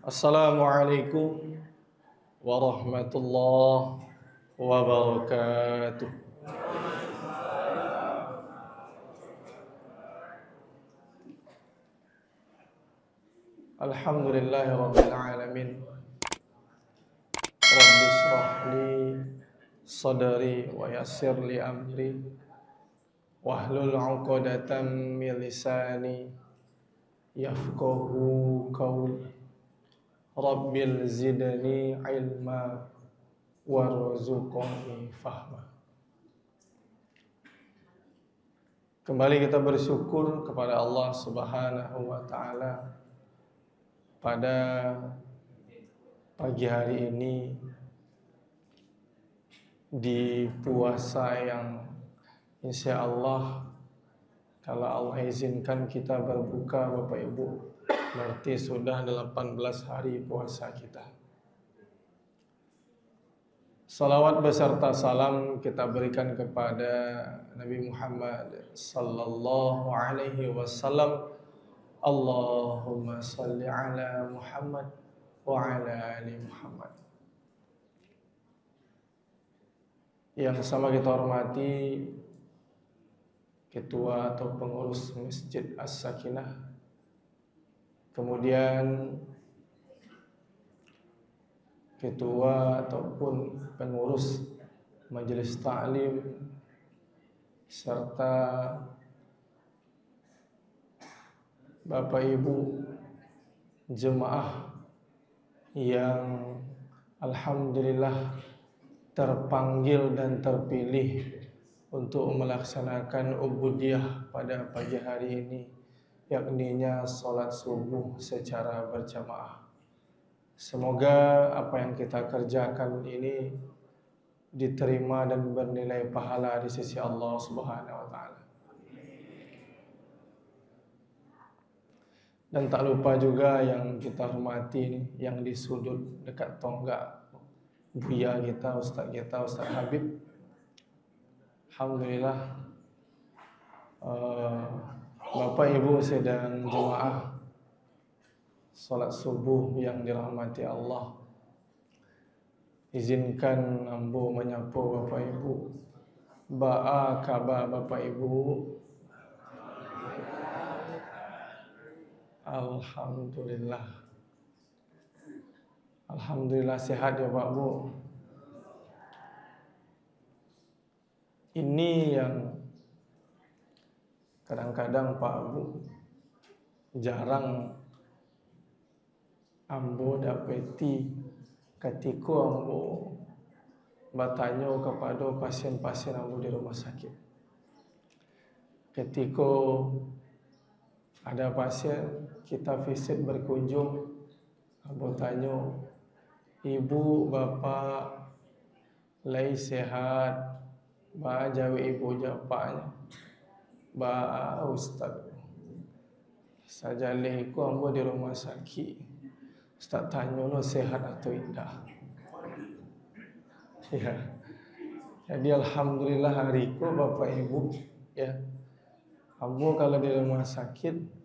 Assalamualaikum warahmatullahi wabarakatuh. Alhamdulillahi rabbil alamin. Rabbi shrah li sadri wa yassir li amri wahlul 'uqdatam min lisani yafqahu qawli. Rabbil zidni ilma warzuqni fahma. Kembali kita bersyukur kepada Allah Subhanahu wa taala pada pagi hari ini di puasa yang insya Allah, kalau Allah izinkan kita berbuka Bapak Ibu, berarti sudah 18 hari puasa kita. Salawat beserta salam kita berikan kepada Nabi Muhammad sallallahu alaihi wasallam. Allahumma salli ala Muhammad wa ala ali Muhammad. Yang sama kita hormati Ketua atau pengurus Masjid As-Sakinah, kemudian ketua ataupun pengurus majelis ta'lim, serta Bapak Ibu jemaah yang alhamdulillah terpanggil dan terpilih untuk melaksanakan ubudiyah pada pagi hari ini, yakninya salat subuh secara berjamaah. Semoga apa yang kita kerjakan ini diterima dan bernilai pahala di sisi Allah Subhanahu wa taala. Dan tak lupa juga yang kita hormati nih, yang di sudut dekat tonggak buya kita, Ustaz Habib. Alhamdulillah, Bapak Ibu sedang jemaah salat subuh yang dirahmati Allah. Izinkan ambo menyapa Bapak Ibu. Ba'a kabar Bapak Ibu? Alhamdulillah. Alhamdulillah sehat ya Pak Bu. Ini yang kadang-kadang Pak Bu jarang ambo dapati ketika ambo bertanya kepada pasien-pasien ambo di rumah sakit. Ketika ada pasien kita visit berkunjung, ambo tanya, ibu bapak lagi sehat, ba jawa ibu japanya, ba ustaz. Sajalih ku ambo di rumah sakit, ustaz tanya lo sehat atau tidak. Ya. Jadi alhamdulillah hariku Bapak Ibu, ya. Ambo kalau di rumah sakit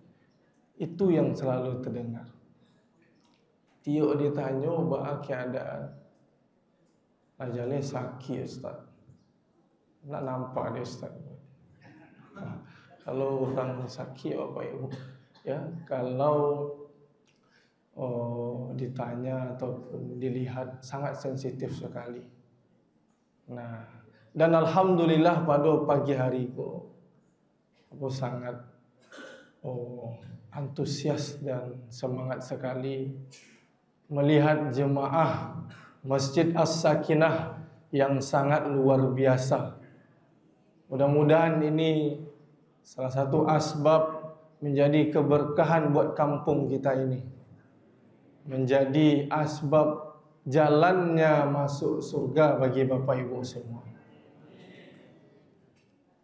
itu yang selalu terdengar. Tiuk ditanya bah keadaan, ajalnya sakit Ustaz. Nak nampak dia Ustaz. Kalau orang sakit Bapak Ibu, ya, kalau ditanya ataupun dilihat sangat sensitif sekali. Nah, dan alhamdulillah pada pagi hari itu aku sangat antusias dan semangat sekali melihat jemaah Masjid As-Sakinah yang sangat luar biasa. Mudah-mudahan ini salah satu asbab menjadi keberkahan buat kampung kita ini, menjadi asbab jalannya masuk surga bagi Bapak Ibu semua.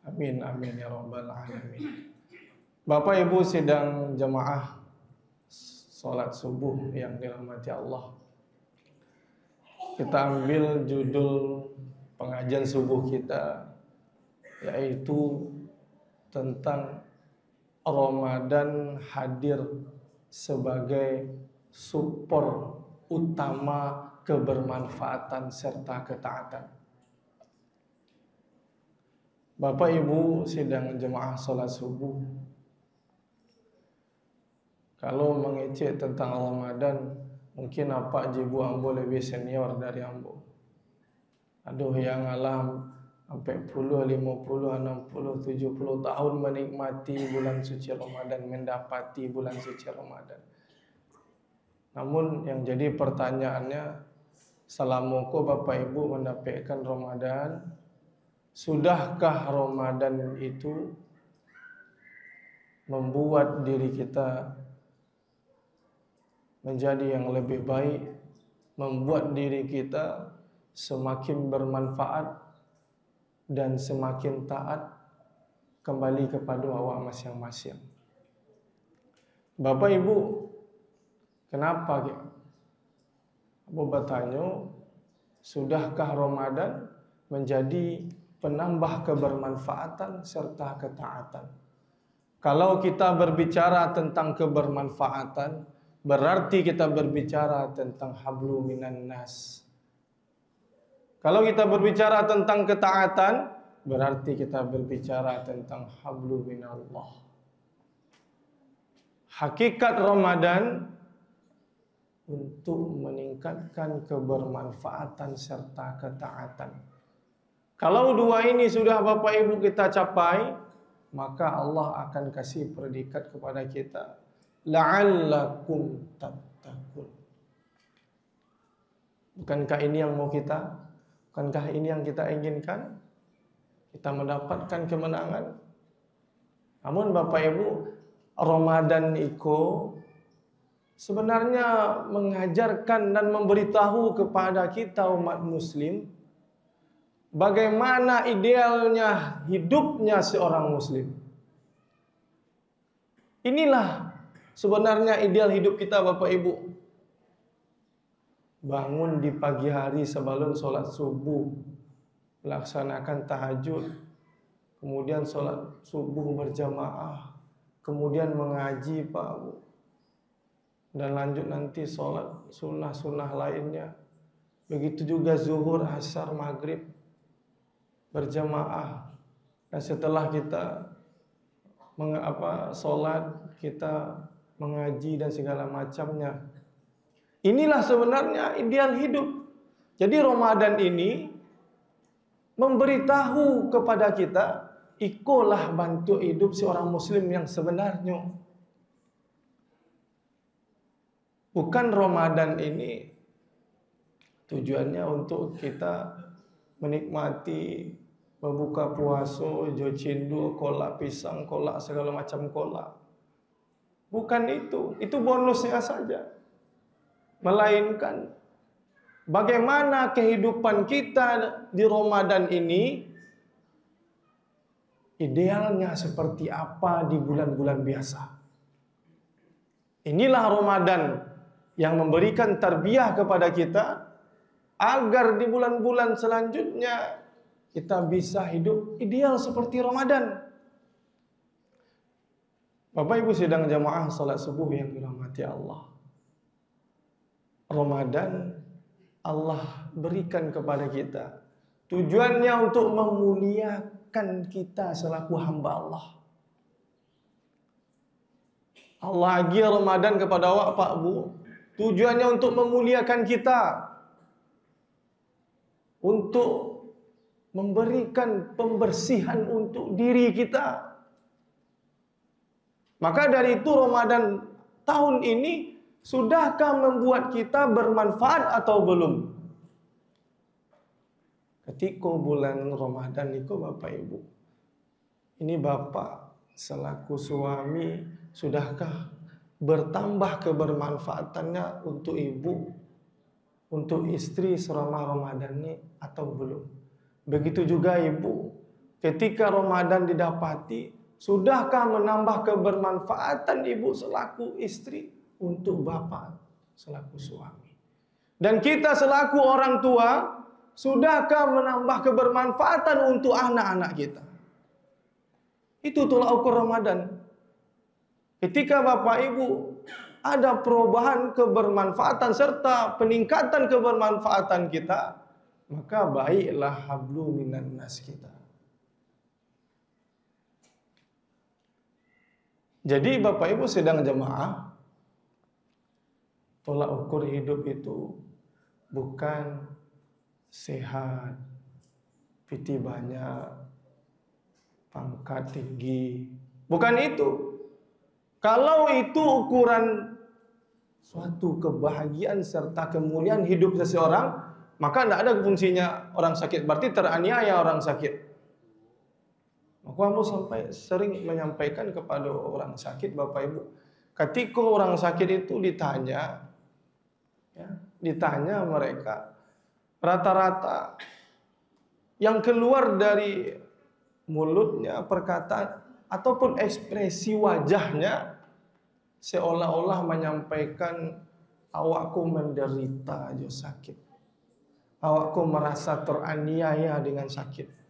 Amin amin ya rabbal alamin. Bapak Ibu sedang jemaah salat subuh yang dirahmati Allah. Kita ambil judul pengajian subuh kita, yaitu tentang Ramadan hadir sebagai support utama kebermanfaatan serta ketaatan. Bapak Ibu sidang jemaah salat subuh, kalau mengecek tentang Ramadan, mungkin apa jibu ambo lebih senior dari ambo. Aduh yang alam sampai 10, 50, 60, 70 tahun menikmati bulan suci Ramadan, mendapati bulan suci Ramadan. Namun yang jadi pertanyaannya, selama Bapak Ibu mendapatkan Ramadan, sudahkah Ramadan itu membuat diri kita menjadi yang lebih baik, membuat diri kita semakin bermanfaat dan semakin taat kembali kepada awak masing-masing? Bapak Ibu, kenapa? Abu bertanya, sudahkah Ramadan menjadi penambah kebermanfaatan serta ketaatan? Kalau kita berbicara tentang kebermanfaatan, berarti kita berbicara tentang hablu minan nas. Kalau kita berbicara tentang ketaatan, berarti kita berbicara tentang hablu minallah. Hakikat Ramadan untuk meningkatkan kebermanfaatan serta ketaatan. Kalau dua ini sudah Bapak Ibu kita capai, maka Allah akan kasih predikat kepada kita, la'allakum tattaqun. Bukankah ini yang mau kita? Bukankah ini yang kita inginkan? Kita mendapatkan kemenangan. Namun Bapak Ibu, Ramadan itu sebenarnya mengajarkan dan memberitahu kepada kita umat muslim bagaimana idealnya hidupnya seorang muslim. Inilah sebenarnya ideal hidup kita Bapak Ibu. Bangun di pagi hari sebelum sholat subuh, melaksanakan tahajud, kemudian sholat subuh berjamaah, kemudian mengaji Pak Bu, dan lanjut nanti sholat sunnah-sunnah lainnya. Begitu juga zuhur, asar, maghrib berjamaah. Dan setelah kita sholat, kita mengaji dan segala macamnya. Inilah sebenarnya ideal hidup. Jadi Ramadan ini memberitahu kepada kita, ikulah bentuk hidup seorang muslim yang sebenarnya. Bukan Ramadan ini tujuannya untuk kita menikmati berbuka puasa, jocindu, kolak pisang, kolak segala macam kolak. Bukan itu bonusnya saja. Melainkan bagaimana kehidupan kita di Ramadan ini idealnya seperti apa di bulan-bulan biasa. Inilah Ramadan yang memberikan tarbiyah kepada kita agar di bulan-bulan selanjutnya kita bisa hidup ideal seperti Ramadan. Bapak Ibu sidang jamaah salat subuh yang dirahmati Allah. Ramadan Allah berikan kepada kita tujuannya untuk memuliakan kita selaku hamba Allah. Allah bagi Ramadan kepada awak Pak Bu, tujuannya untuk memuliakan kita, untuk memberikan pembersihan untuk diri kita. Maka dari itu Ramadan tahun ini sudahkah membuat kita bermanfaat atau belum? Ketika bulan Ramadan itu Bapak Ibu, ini Bapak selaku suami, sudahkah bertambah kebermanfaatannya untuk ibu, untuk istri selama Ramadan ini atau belum? Begitu juga ibu, ketika Ramadan didapati, sudahkah menambah kebermanfaatan ibu selaku istri untuk bapak selaku suami? Dan kita selaku orang tua, sudahkah menambah kebermanfaatan untuk anak-anak kita? Itu tolak ukur Ramadan. Ketika Bapak Ibu ada perubahan kebermanfaatan serta peningkatan kebermanfaatan kita, maka baiklah hablu minan nas kita. Jadi Bapak Ibu sedang jemaah, tolak ukur hidup itu bukan sehat, piti banyak, pangkat tinggi. Bukan itu. Kalau itu ukuran suatu kebahagiaan serta kemuliaan hidup seseorang, maka tidak ada fungsinya orang sakit. Berarti teraniaya orang sakit. Maka kamu sampai sering menyampaikan kepada orang sakit, Bapak Ibu, ketika orang sakit itu ditanya, ditanya mereka, rata-rata yang keluar dari mulutnya, perkataan ataupun ekspresi wajahnya seolah-olah menyampaikan, awakku menderita jo sakit, awakku merasa teraniaya dengan sakit.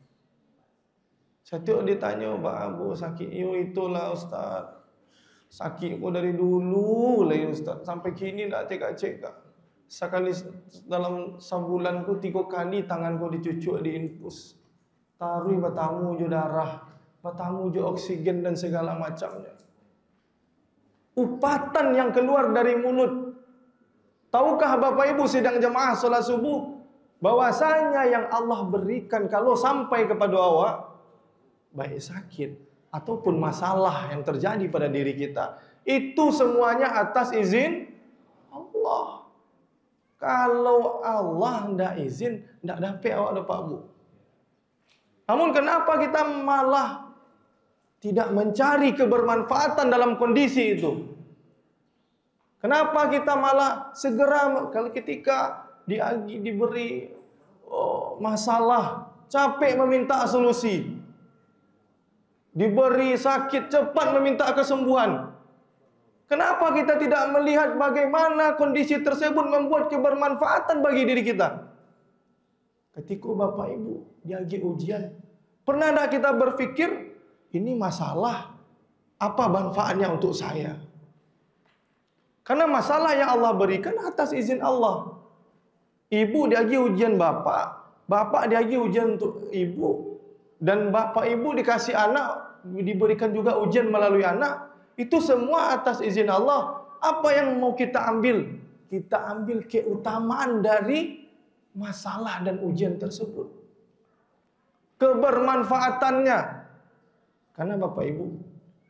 Setiap ditanya, Pak Abu sakit, yo itulah Ustaz, sakitku dari dulu lah Ustaz, sampai kini tak cekak-cekak. Sekali dalam sebulanku 3 kali tanganku dicucuk di infus. Taruh bertamu jo darah, bertamu jo oksigen dan segala macamnya. Upatan yang keluar dari mulut. Tahukah Bapak Ibu sedang jemaah salat subuh, bahwasanya yang Allah berikan kalau sampai kepada awak, baik sakit ataupun masalah yang terjadi pada diri kita, itu semuanya atas izin Allah. Kalau Allah tidak izin, tidak dapat awak dapat Bu. Namun kenapa kita malah tidak mencari kebermanfaatan dalam kondisi itu? Kenapa kita malah segera kalau ketika diberi masalah, capek meminta solusi, diberi sakit cepat meminta kesembuhan? Kenapa kita tidak melihat bagaimana kondisi tersebut membuat kebermanfaatan bagi diri kita? Ketika Bapak Ibu lagi ujian, pernah tak kita berpikir, ini masalah, apa manfaatnya untuk saya? Karena masalah yang Allah berikan atas izin Allah. Ibu lagi ujian bapak, bapak lagi ujian untuk ibu, dan bapak ibu dikasih anak, diberikan juga ujian melalui anak. Itu semua atas izin Allah. Apa yang mau kita ambil? Kita ambil keutamaan dari masalah dan ujian tersebut, kebermanfaatannya. Karena Bapak Ibu,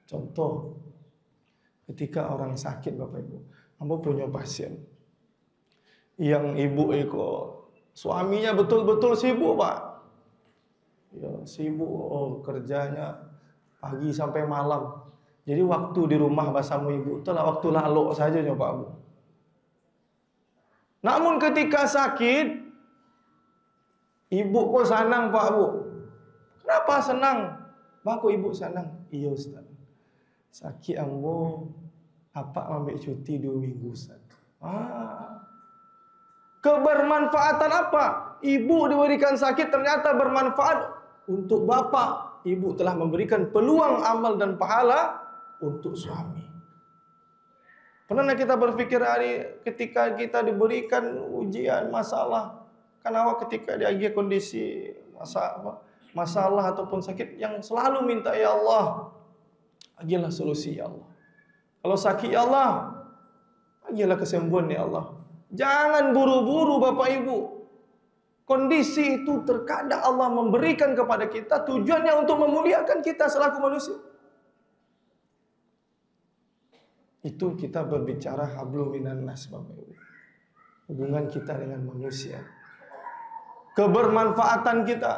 contoh ketika orang sakit, Bapak Ibu, kamu punya pasien yang ibu itu suaminya betul-betul sibuk, Pak. Ya, sibuk kerjanya pagi sampai malam. Jadi waktu di rumah bahasamu ibu itulah waktu lalu saja Pak Bu. Namun ketika sakit, ibu kok senang Pak Bu. Kenapa senang? Baku ibu senang. Iya Ustaz. Sakit ambo, apa ambil cuti 2 minggu Ustaz. Kebermanfaatan apa? Ibu diberikan sakit ternyata bermanfaat untuk bapak. Ibu telah memberikan peluang amal dan pahala untuk suami. Pernah kita berpikir hari ketika kita diberikan ujian, masalah, kan awak ketika dia kondisi masalah ataupun sakit yang selalu minta ya Allah, agilah solusi ya Allah. Kalau sakit ya Allah, agilah kesembuhan ya Allah. Jangan buru-buru Bapak Ibu. Kondisi itu terkadang Allah memberikan kepada kita tujuannya untuk memuliakan kita selaku manusia. Itu kita berbicara hablum minan nas Bapak Ibu. Hubungan kita dengan manusia. Kebermanfaatan kita.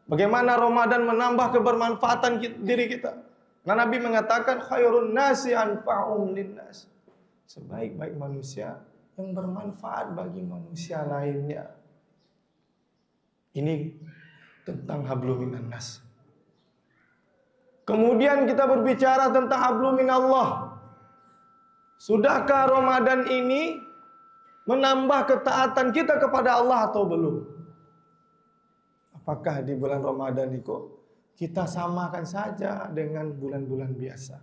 Bagaimana Ramadan menambah kebermanfaatan diri kita. Karena Nabi mengatakan khairun nasi anfa'um linnas. Sebaik-baik manusia yang bermanfaat bagi manusia lainnya. Ini tentang hablum minan nas. Kemudian kita berbicara tentang hablum minallah. Sudahkah Ramadan ini menambah ketaatan kita kepada Allah atau belum? Apakah di bulan Ramadan itu kita samakan saja dengan bulan-bulan biasa?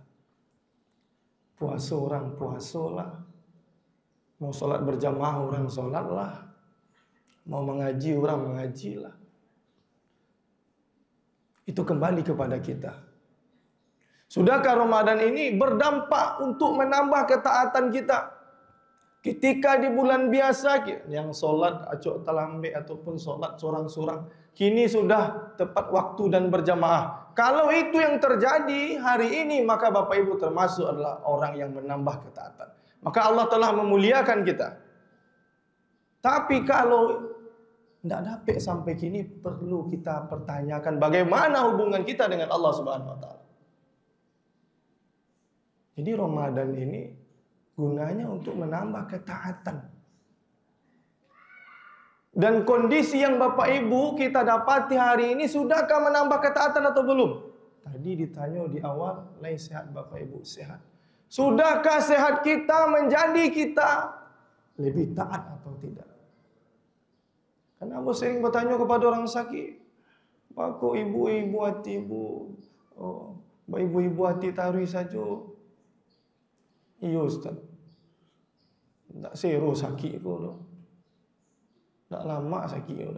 puasa orang puasalah. Mau solat berjamaah orang solatlah. Mau mengaji orang mengajilah. Itu kembali kepada kita. Sudahkah Ramadan ini berdampak untuk menambah ketaatan kita? Ketika di bulan biasa yang solat acuk talambe ataupun solat sorang-sorang, kini sudah tepat waktu dan berjamaah. Kalau itu yang terjadi hari ini, maka Bapak Ibu termasuk adalah orang yang menambah ketaatan. Maka Allah telah memuliakan kita. Tapi kalau tidak dapat sampai kini, perlu kita pertanyakan bagaimana hubungan kita dengan Allah Subhanahu wa taala. Jadi Ramadan ini gunanya untuk menambah ketaatan. Dan kondisi yang Bapak Ibu kita dapati hari ini, sudahkah menambah ketaatan atau belum? Tadi ditanya di awal, lain sehat Bapak Ibu, sehat. Sudahkah sehat kita menjadi kita lebih taat atau tidak? Karena Abu sering bertanya kepada orang sakit, "Pak, ibu-ibu hati ibu, ibu-ibu hati taruh saja." Iya Ustaz. Tak seru sakit ko tu. Tak lama sakit ko.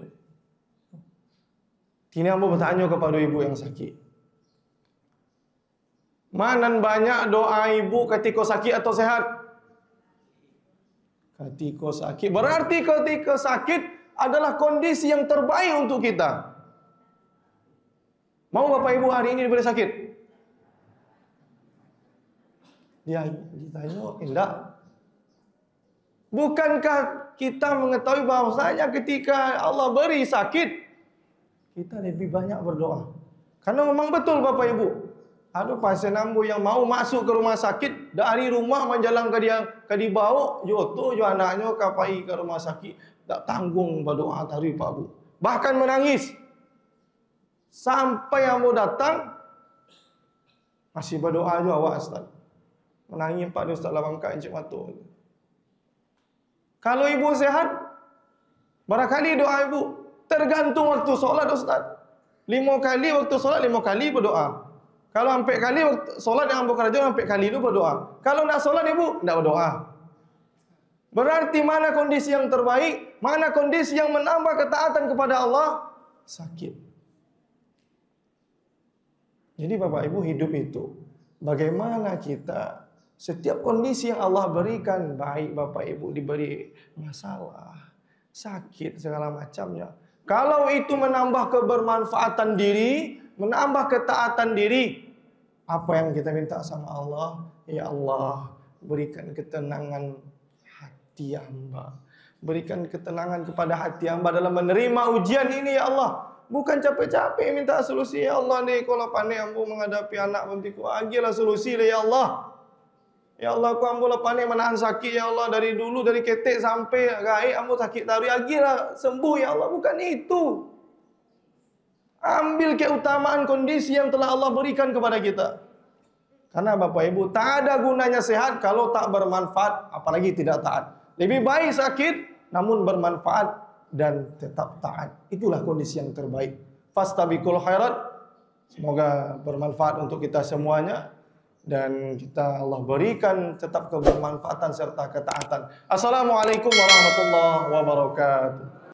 Kini Abu bertanya kepada ibu yang sakit. Mana banyak doa ibu ketika sakit atau sehat? Ketika sakit. Berarti ketika sakit adalah kondisi yang terbaik untuk kita. Mau Bapak Ibu hari ini diberi sakit? Dia ditanya, tidak. Bukankah kita mengetahui bahwasanya ketika Allah beri sakit, kita lebih banyak berdoa? Karena memang betul Bapak Ibu, ada pasien ambu yang mau masuk ke rumah sakit, dari rumah menjalan ke dia, ke dibawa, joto jo anaknya kapai ke rumah sakit, tak tanggung berdoa tadi Pak Bu. Bahkan menangis. Sampai ambu datang, masih berdoa juga awak Ustaz. Menangis Pak Ustaz lah bangka encik mata. Kalau ibu sehat, barangkali doa ibu tergantung waktu solat Ustaz. 5 kali waktu solat 5 kali berdoa. Kalau 4 kali waktu solat yang ambo kerja 4 kali itu berdoa. Kalau nak solat ibu tidak berdoa. Berarti mana kondisi yang terbaik? Mana kondisi yang menambah ketaatan kepada Allah? Sakit. Jadi Bapak Ibu hidup itu bagaimana kita setiap kondisi yang Allah berikan, baik Bapak Ibu diberi masalah, sakit, segala macamnya. Kalau itu menambah kebermanfaatan diri, menambah ketaatan diri, apa yang kita minta sama Allah? Ya Allah, berikan ketenangan hati hamba. Berikan ketenangan kepada hati hamba dalam menerima ujian ini ya Allah. Bukan capek-capek minta solusi ya Allah ni, kalau pandai ambo menghadapi anak bantiku, agilah solusi ya Allah. Ya Allah, aku ambo pandai menahan sakit ya Allah, dari dulu dari ketek sampai gaib ambo sakit tari, agilah sembuh ya Allah. Bukan itu. Ambil keutamaan kondisi yang telah Allah berikan kepada kita. Karena Bapak Ibu, tak ada gunanya sehat kalau tak bermanfaat, apalagi tidak taat. Lebih baik sakit namun bermanfaat dan tetap taat. Itulah kondisi yang terbaik. Fastabiqul khairat. Semoga bermanfaat untuk kita semuanya dan kita Allah berikan tetap kebermanfaatan serta ketaatan. Assalamualaikum warahmatullahi wabarakatuh.